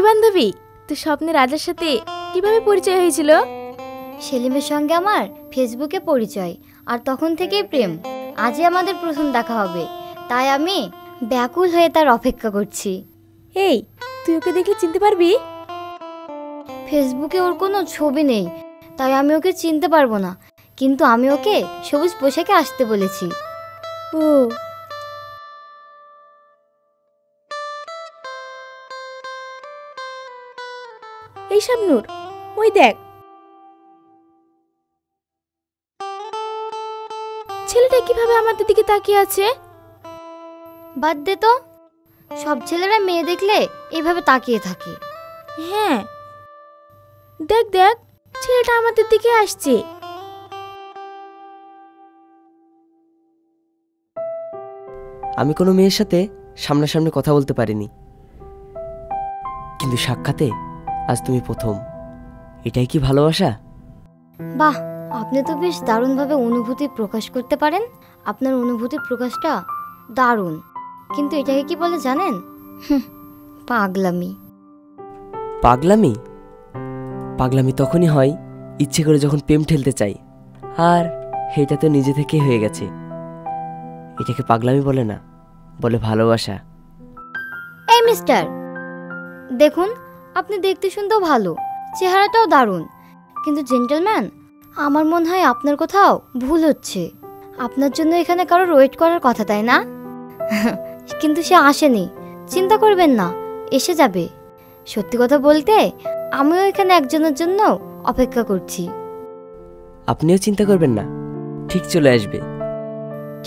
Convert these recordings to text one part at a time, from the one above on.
বান্ধবী, তো স্বপ্নের রাজার সাথে কিভাবে পরিচয় হয়েছিল? সেলিমের সঙ্গে আমার ফেসবুকে পরিচয়, আর তখন থেকেই প্রেম। আজই আমাদের প্রথম দেখা হবে, তাই আমি ব্যাকুল হয়ে তার অপেক্ষা করছি। এই, তুই ওকে দেখলে চিনতে পারবি? ফেসবুকে ওর কোনো ছবি নেই, তাই আমি ওকে চিনতে পারবো না, কিন্তু আমি ওকে সবুজ পোশাকে আসতে বলেছি। ও, এই শাবনূর, ওই দেখ, ছেলেটা কিভাবে আমাদের দিকে তাকিয়ে আছে। বাদ দে তো, সব ছেলেরা মেয়ে দেখলে এইভাবে তাকিয়ে থাকে। হ্যাঁ, দেখ দেখ, ছেলেটা আমাদের দিকে আসছে। আমি কোনো মেয়ের সাথে সামনাসামনি কথা বলতে পারিনি, কিন্তু সাক্ষাতে আজ তুমি প্রথম। এটাই কি ভালোবাসা? বাহ, আপনি তো বেশ দারুণভাবে অনুভূতি প্রকাশ করতে পারেন। আপনার অনুভূতির প্রকাশটা দারুণ, কিন্তু এটাকে কি বলে জানেন? পাগলামি। পাগলামি? পাগলামি তখনই হয় ইচ্ছে করে যখন প্রেম ঠেলতে চাই, আর এটা তো নিজে থেকে হয়ে গেছে। এটাকে পাগলামি বলে না, বলে ভালোবাসা। এই মিস্টার, দেখুন, আপনি দেখতে শুনতেও ভালো, চেহারাটাও দারুণ, কিন্তু জেন্টলম্যান, আমার মনে হয় আপনার কোথাও ভুল হচ্ছে। আপনার জন্য এখানে কারোর ওয়েট করার কথা, তাই না? কিন্তু সে আসেনি, চিন্তা করবেন না, এসে যাবে। সত্যি কথা বলতে, আমিও এখানে একজনের জন্য অপেক্ষা করছি। আপনিও চিন্তা করবেন না, ঠিক চলে আসবে।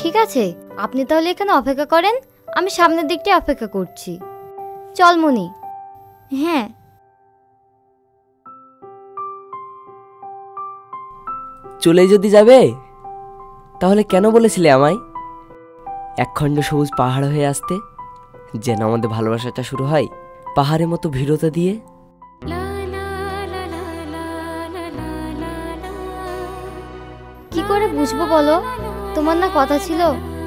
ঠিক আছে, আপনি তাহলে এখানে অপেক্ষা করেন, আমি সামনের দিকটায় অপেক্ষা করছি। চল মনি। হ্যাঁ, চলেই যদি যাবে, তাহলে কেন বলেছিলে আমায় একখণ্ড সবুজ পাহাড় হয়ে আসতে, যেন আমাদের ভালোবাসাটা শুরু হয় পাহাড়ের মতো ভীরতা দিয়ে? কি করে বুঝবো বলো? তোমার না কথা ছিল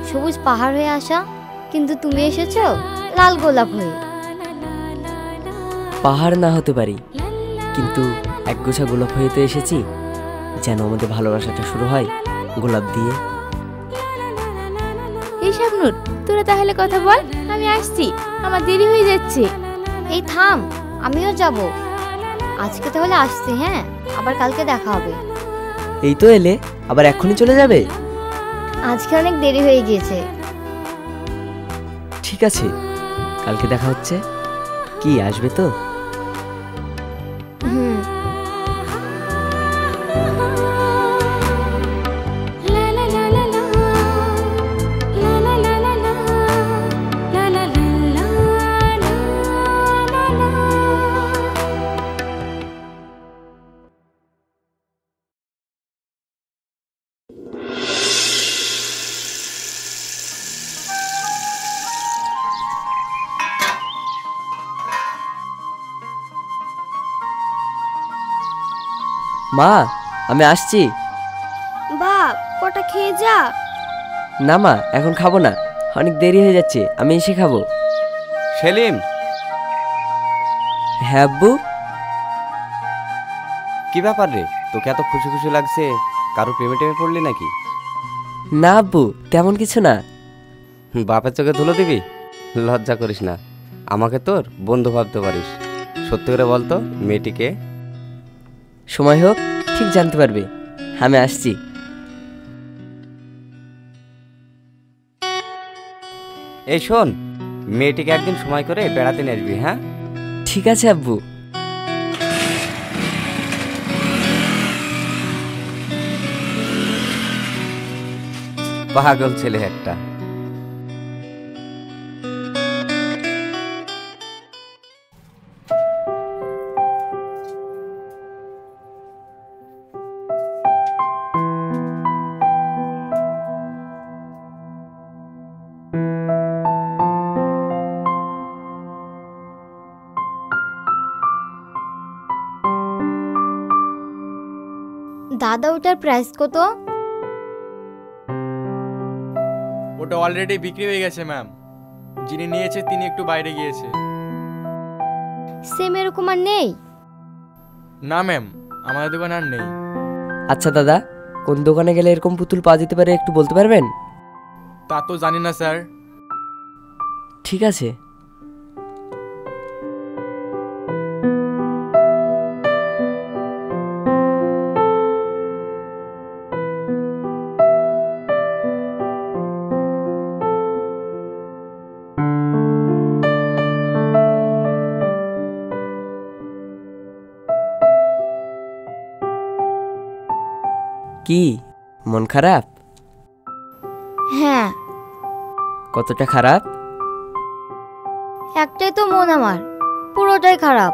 সবুজ পাহাড় হয়ে আসা, কিন্তু তুমি এসেছো লাল গোলাপ হয়ে। পাহাড় না হতে পারি, কিন্তু একগোছা গোলাপ হয়ে তো এসেছি, যেন আমাদের ভালোবাসাটা শুরু হয় গোলাপ দিয়ে। এই শাবনূর, তোরা তাহলে কথা বল, আমি আসছি, আমার দেরি হয়ে যাচ্ছে। এই থাম, আমিও যাব। আজকে তাহলে আসছি, হ্যাঁ, আবার কালকে দেখা হবে। এই তো এলে, আবার এক্ষুনি চলে যাবে? আজকে অনেক দেরি হয়ে গিয়েছে। ঠিক আছে, কালকে দেখা হচ্ছে। কি আসবে তো? হুম। মা, আমি আসছি। বাপ, কটা খেয়ে যা। না মা, এখন খাবো না, অনেক দেরি হয়ে যাচ্ছে, আমি এসে খাবো। সেলিম, হ্যাঁ আব্বু? কি ব্যাপার রে, তোকে এত খুশি খুশি লাগছে? কারো প্রেমে টেমে পড়লি নাকি? না আব্বু, তেমন কিছু না। বাপের চোখে ধুলো দিবি? লজ্জা করিস না, আমাকে তোর বন্ধু ভাবতে পারিস। সত্যি করে বলতো, মেয়েটিকে? সময় হোক, ঠিক জানতে পারবে। আমি আসছি। এই শোন, মেয়েটিকে একদিন সময় করে বেড়াতে নিয়ে আসবি, হ্যাঁ? ঠিক আছে আব্বু। পাগল ছেলে একটা। দাদা, ওটার প্রাইস কত? ওটা অলরেডি বিক্রি হয়ে গেছে ম্যাম। যিনি নিয়েছে তিনি একটু বাইরে গিয়েছে। সেম এরকম আর নেই? না ম্যাম, আমাদের দোকানে আর নেই। আচ্ছা দাদা, কোন দোকানে গেলে এরকম পুতুল পাওয়া যেতে পারে একটু বলতে পারবেন? তা তো জানি না স্যার। ঠিক আছে। কি মন খারাপ? হ্যাঁ। কতটা খারাপ? একটাই তো মন আমার, পুরোটাই খারাপ।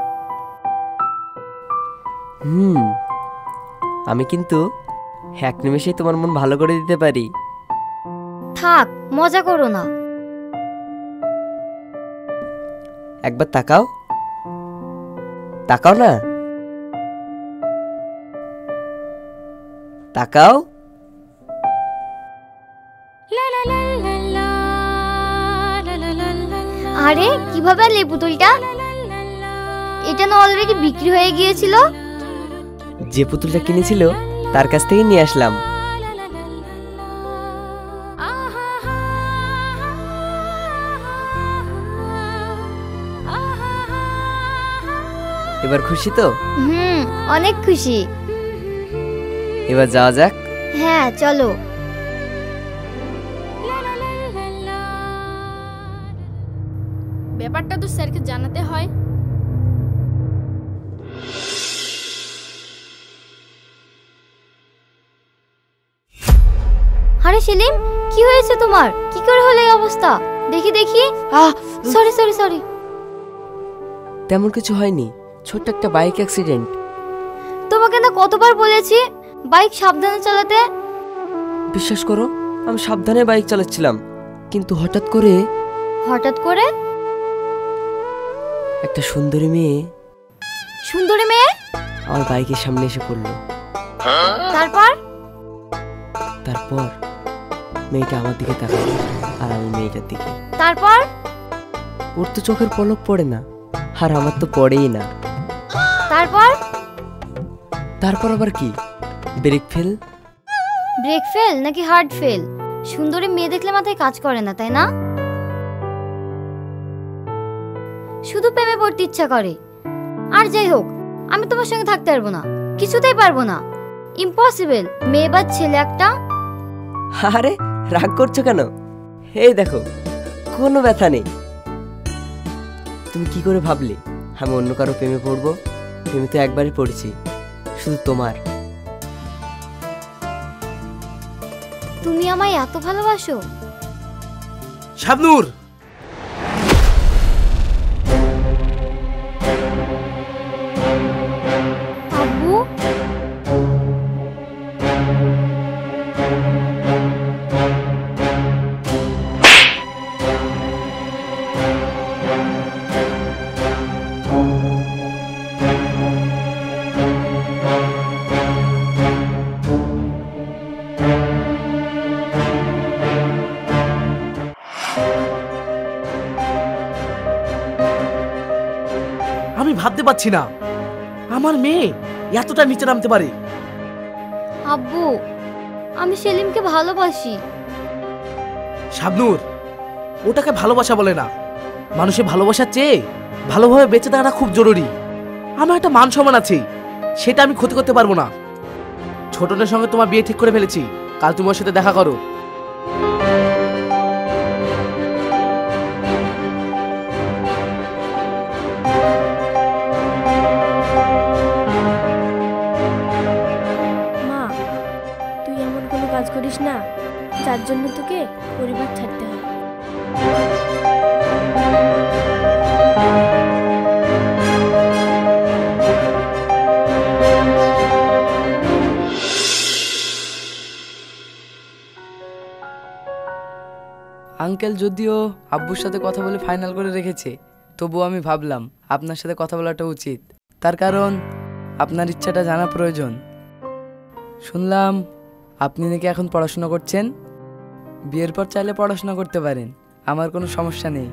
আমি কিন্তু এক নিমেষেই তোমার মন ভালো করে দিতে পারি। থাক, মজা করো না। একবার তাকাও, তাকাও না, তাকাও। আরে কিভাবে আনলে পুতুলটা? এটা না অলরেডি বিক্রি হয়ে গিয়েছিল? যে পুতুলটা কিনেছিল তার কাছ থেকে নিয়ে আসলাম। এবার খুশি তো? অনেক খুশি। এবার যাওয়া যাক। হ্যাঁ চলো। ব্যাপারটা তো স্যারকে জানাতে হয়। আরে সেলিম, কি হয়েছে তোমার? কি করে হলো এই অবস্থা? দেখি দেখি। Sorry sorry sorry. তেমন কিছু হয়নি, ছোট্ট একটা বাইক অ্যাক্সিডেন্ট। তোমাকে না কতবার বলেছি বাইক সাবধানে চালাতে। বিশ্বাস করো, আমি সাবধানে বাইক চালাচ্ছিলাম, কিন্তু হঠাৎ করে হঠাৎ করে? একটা সুন্দরী মেয়ে সুন্দরী মেয়ে আমার বাইকের সামনে এসে পড়লো। তারপর? তারপর মেয়েটা আমার দিকে তাকালো আর আমি মেয়েটার দিকে। তারপর? ওর তো চোখের পলক পড়ে না, আর আমার তো পড়েই না। তারপর? তারপর আবার কি? Brake fail. ব্রেক ফেল নাকি হার্ড ফেল? সুন্দরী মেয়ে দেখলে মাথায় কাজ করে না, তাই না? শুধু প্রেমে পড়তে ইচ্ছা করে। আর যাই হোক, আমি তোমার সঙ্গে থাকতে পারবো না, কিছুতেই পারবো না। ইম্পসিবল। মেয়ে বা ছেলে একটা। আরে রাগ করছো কেন? এই দেখো, কোনো ব্যথা নেই। তুমি কি করে ভাবলে আমি অন্য কারো প্রেমে পড়বো? প্রেমে তো একবারই পড়েছি, শুধু তোমার। তুমি আমায় এত ভালোবাসো? শাবনূর, আব্বু, আমি ভাবতে পারছি না আমার মেয়ে এতটা নিচে নামতে পারে। আব্বু, আমি সেলিমকে ভালোবাসি। শাবনূর, ওটাকে ভালোবাসা বলে না। মানুষের ভালোবাসার চেয়ে ভালোভাবে বেঁচে থাকাটা খুব জরুরি। আমার একটা মান সম্মান আছে, সেটা আমি ক্ষতি করতে পারবো না। ছোটনের সঙ্গে তোমার বিয়ে ঠিক করে ফেলেছি, কাল তুমি ওর সাথে দেখা করো। মা, তুই এমন কোনো কাজ করিস না যার জন্য তোকে পরিবার ছাড়তে হয়। আঙ্কেল যদিও আব্বুর সাথে কথা বলে ফাইনাল করে রেখেছে, তবুও আমি ভাবলাম আপনার সাথে কথা বলাটা উচিত। তার কারণ আপনার ইচ্ছাটা জানা প্রয়োজন। শুনলাম আপনি নাকি এখন পড়াশোনা করছেন। বিয়ের পর চাইলে পড়াশোনা করতে পারেন, আমার কোনো সমস্যা নেই।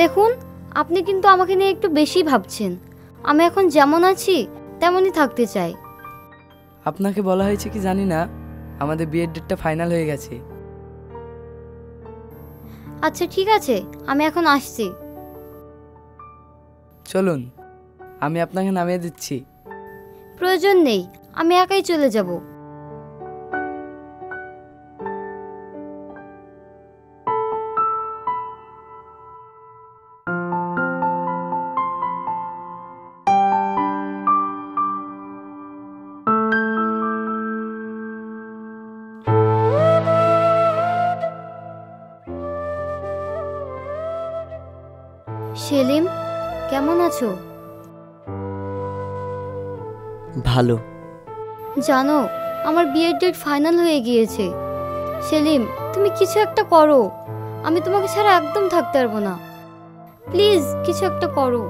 দেখুন, আপনি কিন্তু আমাকে নিয়ে একটু বেশি ভাবছেন। আমি এখন যেমন আছি তেমনই থাকতে চাই। আপনাকে বলা হয়েছে কি জানি না, আমাদের বিয়ের ডেটটা ফাইনাল হয়ে গেছে। আচ্ছা ঠিক আছে, আমি এখন আসছি। চলুন, আমি আপনাকে নামিয়ে দিচ্ছি। প্রয়োজন নেই, আমি একাই চলে যাব। সেলিম, কেমন আছো? ভালো। জানো, আমার বিয়ের ডেট ফাইনাল হয়ে গিয়েছে। সেলিম, তুমি কিছু একটা করো। আমি তোমাকে ছাড়া একদম থাকতে পারবো না। প্লিজ কিছু একটা করো।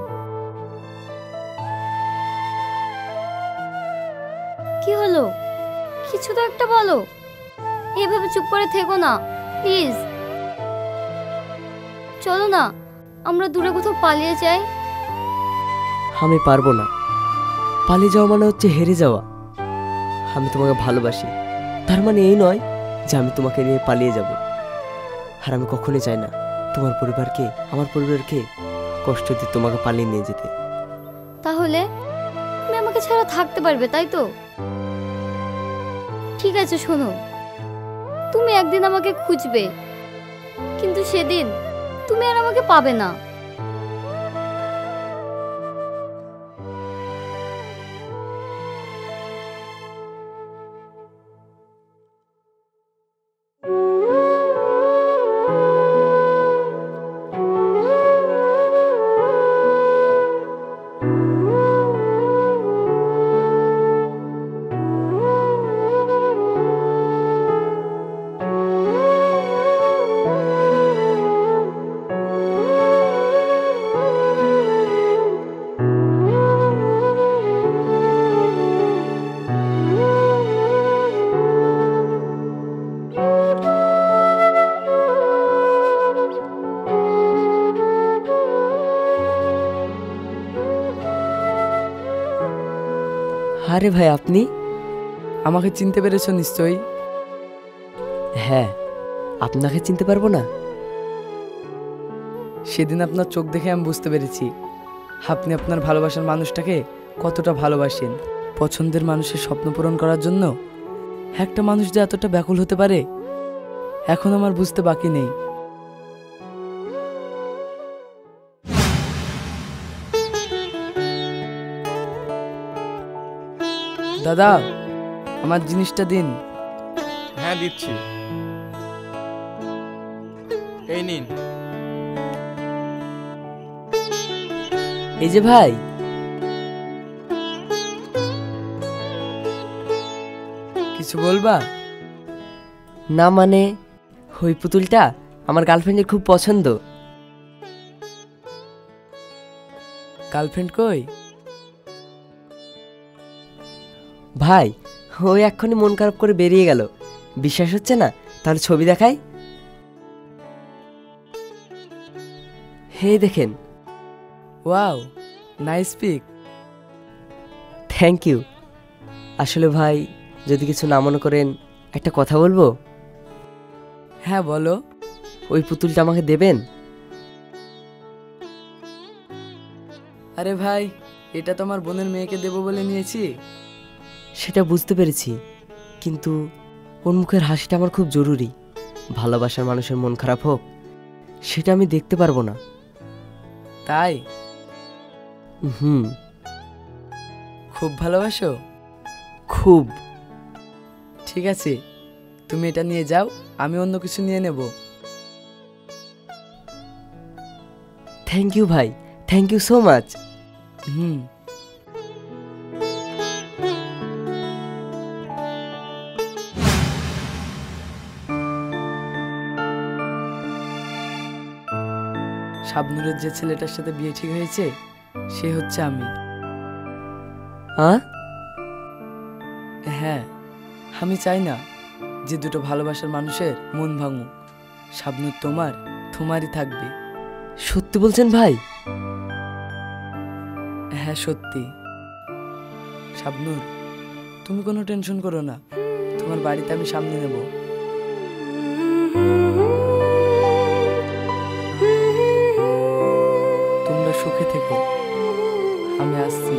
কি হলো? কিছু তো একটা বলো। এভাবে চুপ করে থেকো না, প্লিজ। চলো না, আমরা দূরে কোথাও পালিয়ে যাই। আমি পারবো না। পালিয়ে যাওয়া মানে হচ্ছে হেরে যাওয়া। আমি তোমাকে ভালোবাসি, তার মানে এই নয় যে আমি তোমাকে নিয়ে পালিয়ে যাব। আর আমি কখনোই চাই না তোমার পরিবারকে, আমার পরিবারকে কষ্ট দিয়ে তোমাকে পালিয়ে নিয়ে যেতে। তাহলে তুমি আমাকে ছাড়া থাকতে পারবে, তাই তো? ঠিক আছে, শোনো, তুমি একদিন আমাকে খুঁজবে, কিন্তু সেদিন তুমি আর আমাকে পাবে না। আরে ভাই, আপনি আমাকে চিনতে পেরেছো নিশ্চয়ই? হ্যাঁ, আপনাকে চিনতে পারবো না? সেদিন আপনার চোখ দেখে আমি বুঝতে পেরেছি আপনি আপনার ভালোবাসার মানুষটাকে কতটা ভালোবাসেন। পছন্দের মানুষের স্বপ্ন পূরণ করার জন্য একটা মানুষ যে এতটা ব্যাকুল হতে পারে, এখন আমার বুঝতে বাকি নেই। দাদা, আমার জিনিসটা দিন। হ্যাঁ দিচ্ছি, এই নিন। এই যে ভাই, কিছু বলবা? না মানে ওই পুতুলটা আমার গার্লফ্রেন্ডের খুব পছন্দ। গার্লফ্রেন্ড কই? ভাই, ওই এক্ষুনি মন খারাপ করে বেরিয়ে গেল। বিশ্বাস হচ্ছে না? তাহলে ছবি দেখাই। হে দেখেন। Wow, nice pic. Thank you. আসলে ভাই, যদি কিছু না মনে করেন একটা কথা বলবো? হ্যাঁ বলো। ওই পুতুলটা আমাকে দেবেন? আরে ভাই, এটা তো আমার বোনের মেয়েকে দেবো বলে নিয়েছি। সেটা বুঝতে পেরেছি, কিন্তু ওর মুখের হাসিটা আমার খুব জরুরি। ভালোবাসার মানুষের মন খারাপ হোক, সেটা আমি দেখতে পারবো না। তাই? হুম। খুব ভালোবাসো? খুব। ঠিক আছে, তুমি এটা নিয়ে যাও, আমি অন্য কিছু নিয়ে নেব। থ্যাংক ইউ ভাই, থ্যাংক ইউ সো মাচ। হুম। শাবনুরের যে ছেলেটার সাথে বিয়ে ঠিক হয়েছে, সে হচ্ছে আমি। হ্যাঁ, আমি চাই না যে দুটো ভালোবাসার মানুষের মন ভাঙুক। শাবনুর তোমার, তোমারই থাকবে। সত্যি বলছেন ভাই? হ্যাঁ সত্যি। শাবনূর, তুমি কোনো টেনশন করো না, তোমার বাড়িতে আমি সামনে নেব। তোমরা সুখে থেকো, আমি আসছি।